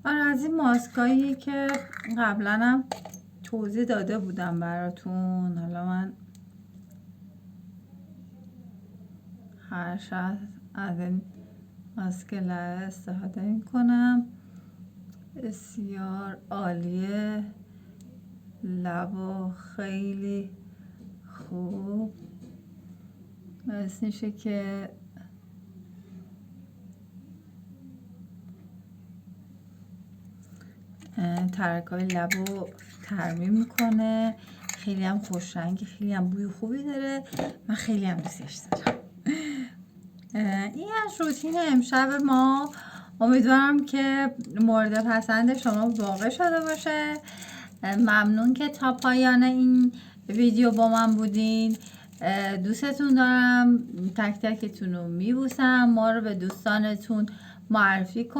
آره از این ماسکایی که قبلا هم توضیح داده بودم براتون. حالا من هر شب از این ماسک لعل استفاده میکنم. بسیار عالیه، لب و خیلی خوب باعث میشه که ترکای لب رو ترمیم میکنه. خیلی هم خوش رنگی، خیلی هم بوی خوبی داره. من خیلی هم دوستش دارم. این از روتین امشب ما. امیدوارم که مورد پسند شما واقع شده باشه. ممنون که تا پایان این ویدیو با من بودین. دوستتون دارم، تک تکتون رو میبوسم. ما رو به دوستانتون معرفی کنید.